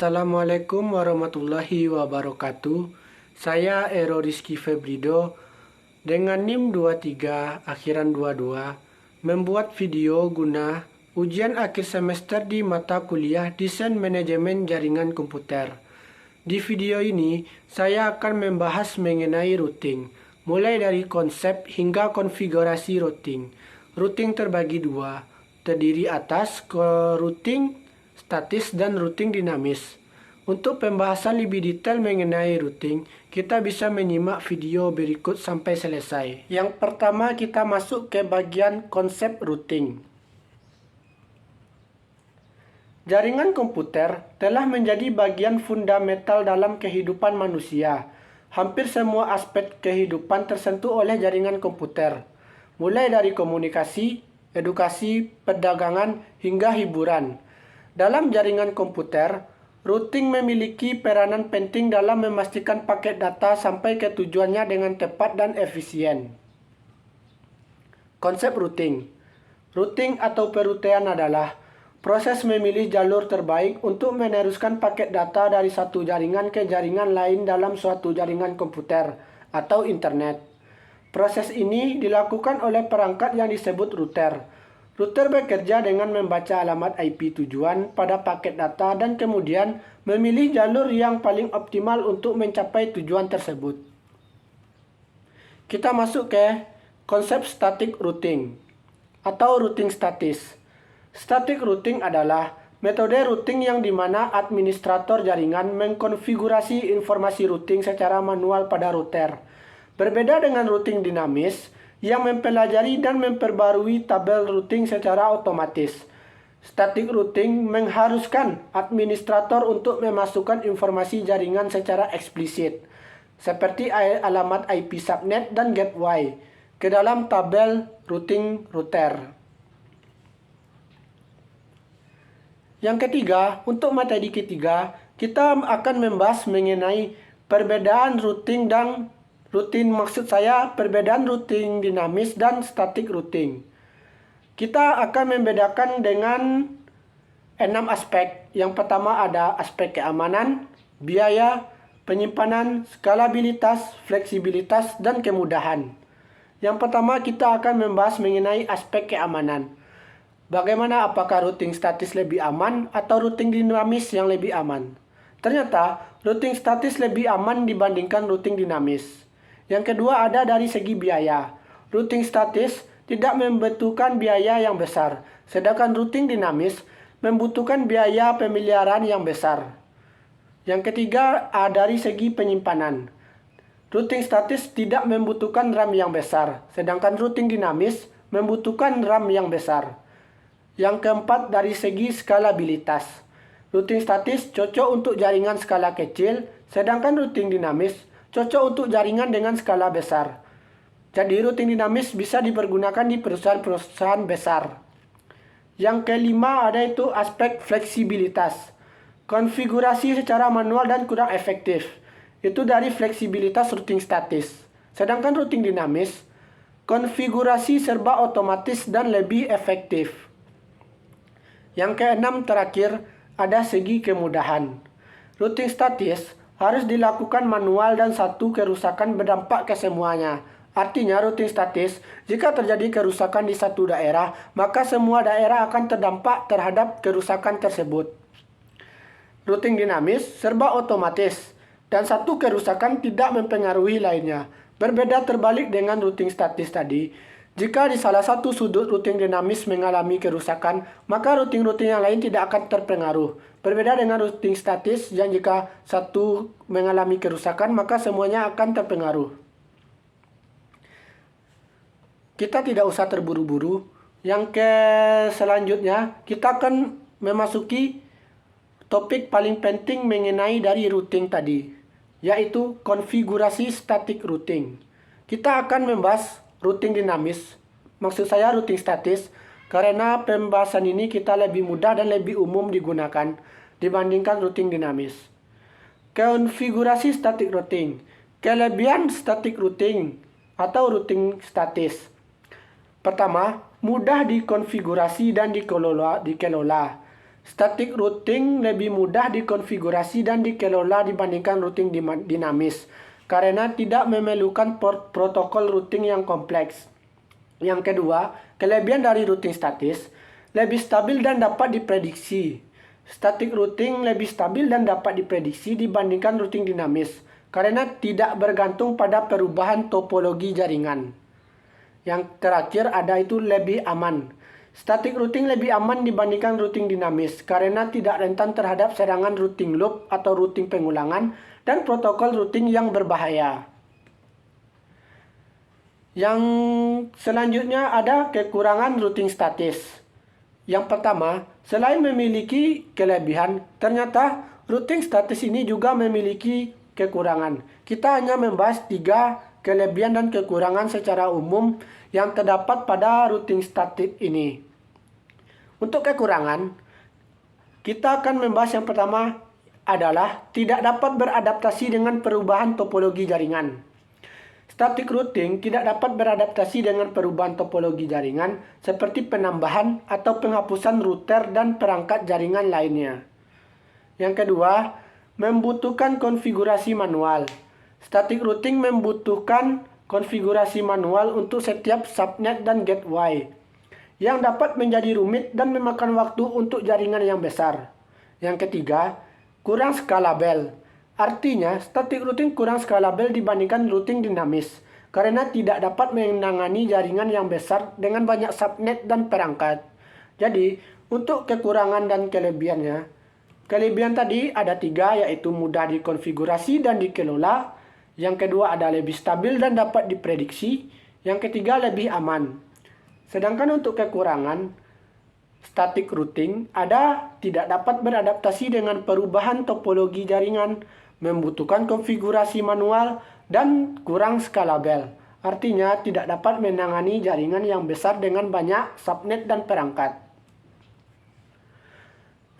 Assalamualaikum warahmatullahi wabarakatuh. Saya Ero Rizky Febrido dengan NIM 23 akhiran 22 membuat video guna ujian akhir semester di mata kuliah Desain Manajemen Jaringan Komputer. Di video ini saya akan membahas mengenai routing, mulai dari konsep hingga konfigurasi routing. Routing terbagi dua, terdiri atas routing statis dan routing dinamis. Untuk pembahasan lebih detail mengenai routing, kita bisa menyimak video berikut sampai selesai. Yang pertama, kita masuk ke bagian konsep routing. Jaringan komputer telah menjadi bagian fundamental dalam kehidupan manusia. Hampir semua aspek kehidupan tersentuh oleh jaringan komputer, mulai dari komunikasi, edukasi, perdagangan, hingga hiburan. Dalam jaringan komputer, routing memiliki peranan penting dalam memastikan paket data sampai ke tujuannya dengan tepat dan efisien. Konsep routing. Routing atau perutaian adalah proses memilih jalur terbaik untuk meneruskan paket data dari satu jaringan ke jaringan lain dalam suatu jaringan komputer atau internet. Proses ini dilakukan oleh perangkat yang disebut router. Router bekerja dengan membaca alamat IP tujuan pada paket data dan kemudian memilih jalur yang paling optimal untuk mencapai tujuan tersebut. Kita masuk ke konsep static routing atau routing statis. Static routing adalah metode routing yang dimana administrator jaringan mengkonfigurasi informasi routing secara manual pada router. Berbeda dengan routing dinamis yang mempelajari dan memperbarui tabel routing secara otomatis. Static routing mengharuskan administrator untuk memasukkan informasi jaringan secara eksplisit, seperti alamat IP subnet dan gateway, ke dalam tabel routing router. Yang ketiga, untuk materi ketiga, kita akan membahas mengenai perbedaan routing perbedaan routing dinamis dan static routing. Kita akan membedakan dengan 6 aspek. Yang pertama ada aspek keamanan, biaya, penyimpanan, skalabilitas, fleksibilitas, dan kemudahan. Yang pertama kita akan membahas mengenai aspek keamanan. Bagaimana apakah routing statis lebih aman atau routing dinamis yang lebih aman? Ternyata routing statis lebih aman dibandingkan routing dinamis. Yang kedua ada dari segi biaya. Routing statis tidak membutuhkan biaya yang besar, sedangkan routing dinamis membutuhkan biaya pemeliharaan yang besar. Yang ketiga dari segi penyimpanan. Routing statis tidak membutuhkan RAM yang besar, sedangkan routing dinamis membutuhkan RAM yang besar. Yang keempat dari segi skalabilitas. Routing statis cocok untuk jaringan skala kecil, sedangkan routing dinamis cocok untuk jaringan dengan skala besar. Jadi routing dinamis bisa dipergunakan di perusahaan-perusahaan besar. Yang kelima ada itu aspek fleksibilitas. Konfigurasi secara manual dan kurang efektif. Itu dari fleksibilitas routing statis. Sedangkan routing dinamis, konfigurasi serba otomatis dan lebih efektif. Yang keenam terakhir ada segi kemudahan. Routing statis harus dilakukan manual dan satu kerusakan berdampak ke semuanya. Artinya routing statis, jika terjadi kerusakan di satu daerah, maka semua daerah akan terdampak terhadap kerusakan tersebut. Routing dinamis serba otomatis dan satu kerusakan tidak mempengaruhi lainnya. Berbeda terbalik dengan routing statis tadi. Jika di salah satu sudut routing dinamis mengalami kerusakan, maka routing-routing yang lain tidak akan terpengaruh. Berbeda dengan routing statis yang jika satu mengalami kerusakan, maka semuanya akan terpengaruh. Kita tidak usah terburu-buru. Yang selanjutnya, kita akan memasuki topik paling penting mengenai dari routing tadi, yaitu konfigurasi static routing. Kita akan membahas routing dinamis, maksud saya routing statis, karena pembahasan ini kita lebih mudah dan lebih umum digunakan dibandingkan routing dinamis. Konfigurasi static routing. Kelebihan static routing atau routing statis. Pertama, mudah dikonfigurasi dan dikelola. Static routing lebih mudah dikonfigurasi dan dikelola dibandingkan routing dinamis karena tidak memerlukan protokol routing yang kompleks. Yang kedua, kelebihan dari routing statis lebih stabil dan dapat diprediksi. Static routing lebih stabil dan dapat diprediksi dibandingkan routing dinamis karena tidak bergantung pada perubahan topologi jaringan. Yang terakhir ada itu lebih aman. Static routing lebih aman dibandingkan routing dinamis karena tidak rentan terhadap serangan routing loop atau routing pengulangan dan protokol routing yang berbahaya. Yang selanjutnya ada kekurangan routing statis. Yang pertama, selain memiliki kelebihan, ternyata routing statis ini juga memiliki kekurangan. Kita hanya membahas 3 kelebihan dan kekurangan secara umum yang terdapat pada routing statis ini. Untuk kekurangan, kita akan membahas yang pertama adalah tidak dapat beradaptasi dengan perubahan topologi jaringan. Static routing tidak dapat beradaptasi dengan perubahan topologi jaringan seperti penambahan atau penghapusan router dan perangkat jaringan lainnya. Yang kedua, membutuhkan konfigurasi manual. Static routing membutuhkan konfigurasi manual untuk setiap subnet dan gateway, yang dapat menjadi rumit dan memakan waktu untuk jaringan yang besar. Yang ketiga, kurang skalabel. Artinya, static routing kurang skalabel dibandingkan routing dinamis, karena tidak dapat menangani jaringan yang besar dengan banyak subnet dan perangkat. Jadi, untuk kekurangan dan kelebihannya, kelebihan tadi ada 3, yaitu mudah dikonfigurasi dan dikelola. Yang kedua ada lebih stabil dan dapat diprediksi. Yang ketiga lebih aman. Sedangkan untuk kekurangan, static routing ada tidak dapat beradaptasi dengan perubahan topologi jaringan, membutuhkan konfigurasi manual, dan kurang skalabel. Artinya tidak dapat menangani jaringan yang besar dengan banyak subnet dan perangkat.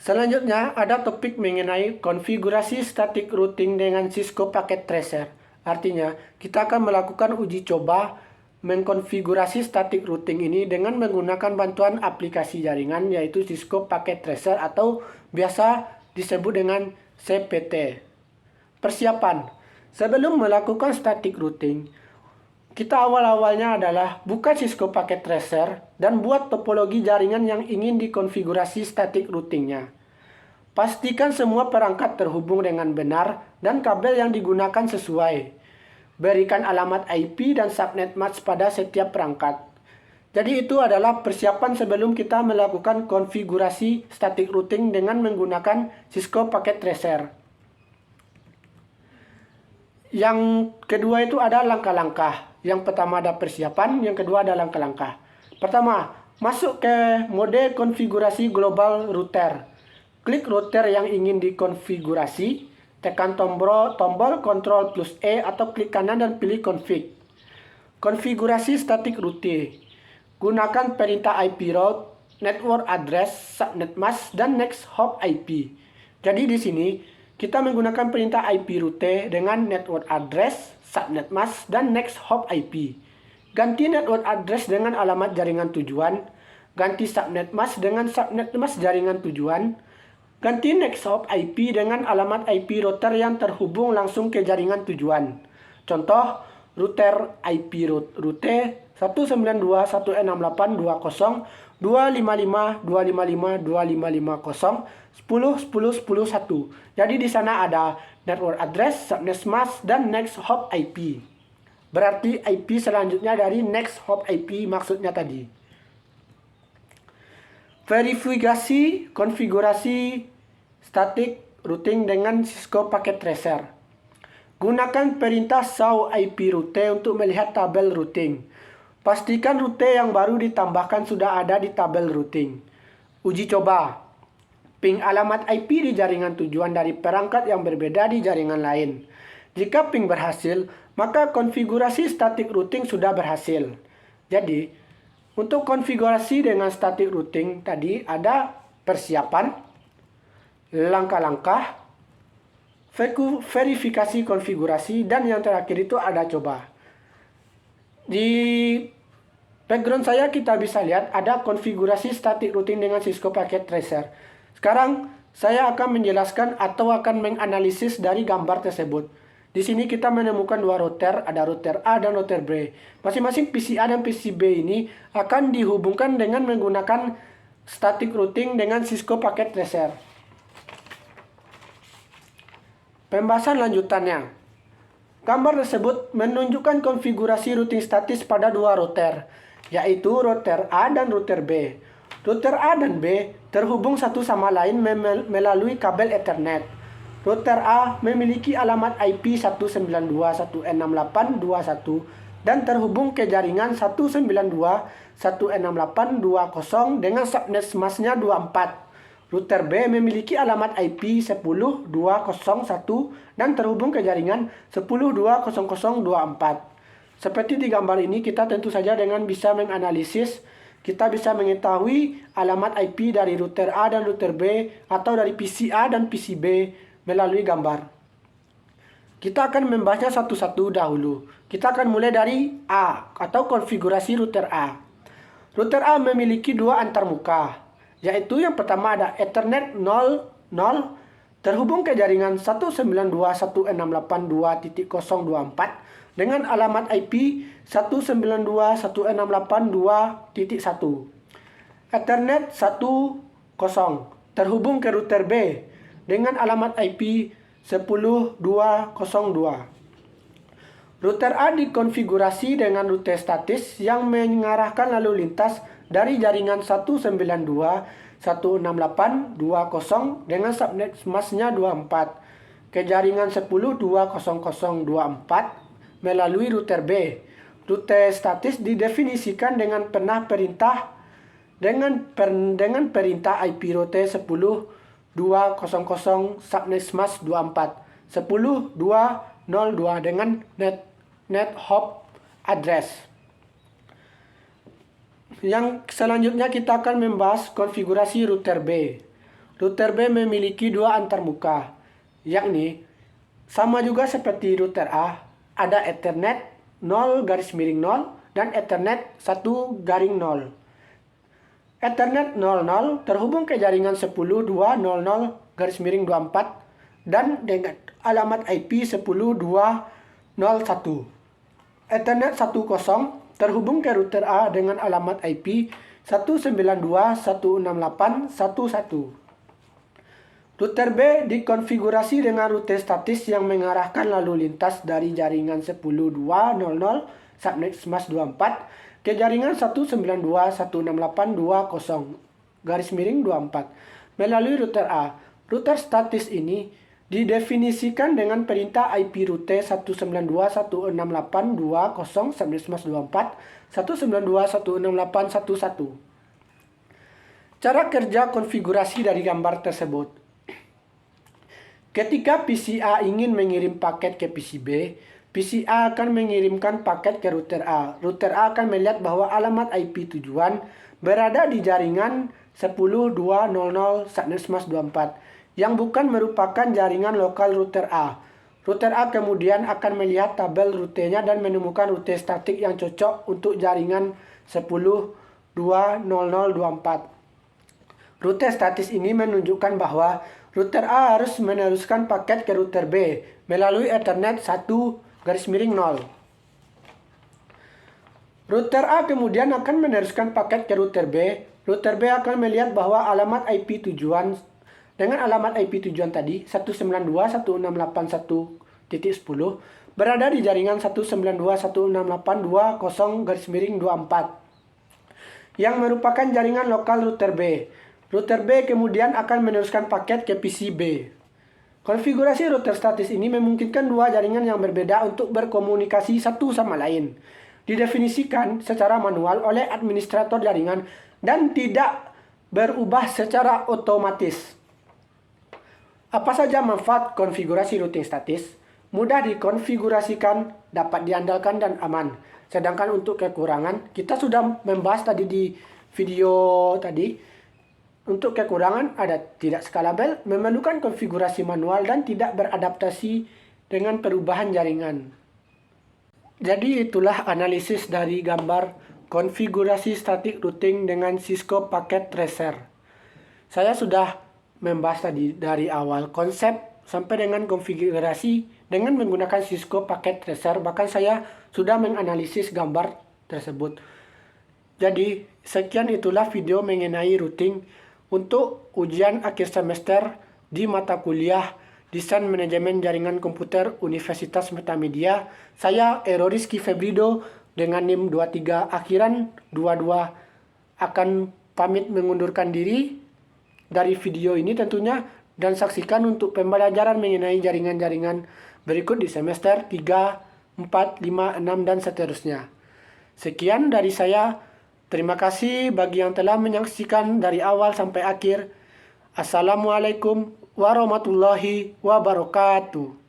Selanjutnya ada topik mengenai konfigurasi static routing dengan Cisco Packet Tracer. Artinya, kita akan melakukan uji coba mengkonfigurasi static routing ini dengan menggunakan bantuan aplikasi jaringan yaitu Cisco Packet Tracer atau biasa disebut dengan CPT. Persiapan. Sebelum melakukan static routing, kita awal-awalnya adalah buka Cisco Packet Tracer dan buat topologi jaringan yang ingin dikonfigurasi static routingnya. Pastikan semua perangkat terhubung dengan benar dan kabel yang digunakan sesuai. Berikan alamat IP dan subnet match pada setiap perangkat. Jadi itu adalah persiapan sebelum kita melakukan konfigurasi static routing dengan menggunakan Cisco Packet Tracer. Yang kedua itu ada langkah-langkah. Yang pertama ada persiapan, yang kedua ada langkah-langkah. Pertama, masuk ke mode konfigurasi global router. Klik router yang ingin dikonfigurasi, tekan tombol Ctrl plus E atau klik kanan dan pilih config. Konfigurasi static routing. Gunakan perintah IP route, network address, subnet mask, dan next hop IP. Jadi di sini kita menggunakan perintah IP route dengan network address, subnet mask, dan next hop IP. Ganti network address dengan alamat jaringan tujuan. Ganti subnet mask dengan subnet mask jaringan tujuan. Ganti next hop IP dengan alamat IP router yang terhubung langsung ke jaringan tujuan. Contoh, router IP route 192.168.2.0.255.255.255.0 10.10.10.1. Jadi di sana ada network address, subnet mask, dan next hop IP. Berarti IP selanjutnya dari next hop IP maksudnya tadi. Verifikasi konfigurasi static routing dengan Cisco Packet Tracer. Gunakan perintah show IP route untuk melihat tabel routing. Pastikan rute yang baru ditambahkan sudah ada di tabel routing. Uji coba. Ping alamat IP di jaringan tujuan dari perangkat yang berbeda di jaringan lain. Jika ping berhasil, maka konfigurasi static routing sudah berhasil. Jadi, untuk konfigurasi dengan static routing tadi ada persiapan, langkah-langkah, verifikasi konfigurasi, dan yang terakhir itu ada coba. Di background saya kita bisa lihat ada konfigurasi static routing dengan Cisco Packet Tracer. Sekarang saya akan menjelaskan atau akan menganalisis dari gambar tersebut. Di sini kita menemukan dua router, ada router A dan router B. Masing-masing PC A dan PC B ini akan dihubungkan dengan menggunakan static routing dengan Cisco Packet Tracer. Pembahasan lanjutannya. Gambar tersebut menunjukkan konfigurasi routing statis pada dua router, yaitu router A dan router B. Router A dan B terhubung satu sama lain melalui kabel Ethernet. Router A memiliki alamat IP 192.168.21 dan terhubung ke jaringan 192.168.20 dengan subnet masknya 24. Router B memiliki alamat IP 10.201 dan terhubung ke jaringan 10.200.24. Seperti di gambar ini, kita tentu saja dengan bisa menganalisis, kita bisa mengetahui alamat IP dari router A dan router B atau dari PC A dan PC B melalui gambar. Kita akan membahasnya satu-satu dahulu. Kita akan mulai dari A atau konfigurasi router A. Router A memiliki dua antarmuka, yaitu yang pertama ada Ethernet 00 terhubung ke jaringan 192.168.2.024 dengan alamat IP 192.168.2.1. Ethernet 10 terhubung ke router B dengan alamat IP 10.202. Router A dikonfigurasi dengan rute statis yang mengarahkan lalu lintas dari jaringan 192.168.20 dengan subnet masknya 24 ke jaringan 10.200.24 melalui router B. Rute statis didefinisikan dengan perintah IP rute 10.200 subnet mask 24 10.202 dengan net hop address. Yang selanjutnya kita akan membahas konfigurasi router B. Router B memiliki dua antarmuka, yakni sama juga seperti router A, ada Ethernet 0 dan Ethernet 1 0. Ethernet 00 terhubung ke jaringan 10.200.24 dan dengan alamat IP 10.201. Ethernet 10 terhubung ke router A dengan alamat IP 192.168.11. Router B dikonfigurasi dengan rute statis yang mengarahkan lalu lintas dari jaringan 10.200 subnet mask 24 ke jaringan 192.168.20 melalui router A. Router statis ini didefinisikan dengan perintah IP rute 192.168.20 subnet mask 24 192.168.11. Cara kerja konfigurasi dari gambar tersebut. Ketika PC A ingin mengirim paket ke PC B, PC A akan mengirimkan paket ke router A. Router A akan melihat bahwa alamat IP tujuan berada di jaringan 10.200 subnet mask 24 yang bukan merupakan jaringan lokal router A. Router A kemudian akan melihat tabel rutenya dan menemukan rute statik yang cocok untuk jaringan 10.200.24. Rute statis ini menunjukkan bahwa router A harus meneruskan paket ke router B melalui Ethernet 1 0. Router A kemudian akan meneruskan paket ke router B. Router B akan melihat bahwa alamat IP tujuan dengan alamat IP tujuan tadi 192.168.1.10 berada di jaringan 192.168.20 yang merupakan jaringan lokal router B. Router B kemudian akan meneruskan paket ke PC B. Konfigurasi router statis ini memungkinkan dua jaringan yang berbeda untuk berkomunikasi satu sama lain. Didefinisikan secara manual oleh administrator jaringan dan tidak berubah secara otomatis. Apa saja manfaat konfigurasi routing statis? Mudah dikonfigurasikan, dapat diandalkan dan aman. Sedangkan untuk kekurangan, kita sudah membahas tadi di video tadi. Untuk kekurangan ada tidak skalabel, memerlukan konfigurasi manual dan tidak beradaptasi dengan perubahan jaringan. Jadi itulah analisis dari gambar konfigurasi static routing dengan Cisco Packet Tracer. Saya sudah membahas tadi dari awal konsep sampai dengan konfigurasi dengan menggunakan Cisco paket tracer, bahkan saya sudah menganalisis gambar tersebut. Jadi sekian itulah video mengenai routing untuk ujian akhir semester di mata kuliah Desain Manajemen Jaringan Komputer Universitas Metamedia. Saya Ero Rizky Febrido dengan NIM 23 akhiran 22 akan pamit mengundurkan diri dari video ini tentunya, dan saksikan untuk pembelajaran mengenai jaringan-jaringan berikut di semester 3, 4, 5, 6 dan seterusnya. Sekian dari saya. Terima kasih bagi yang telah menyaksikan dari awal sampai akhir. Assalamualaikum warahmatullahi wabarakatuh.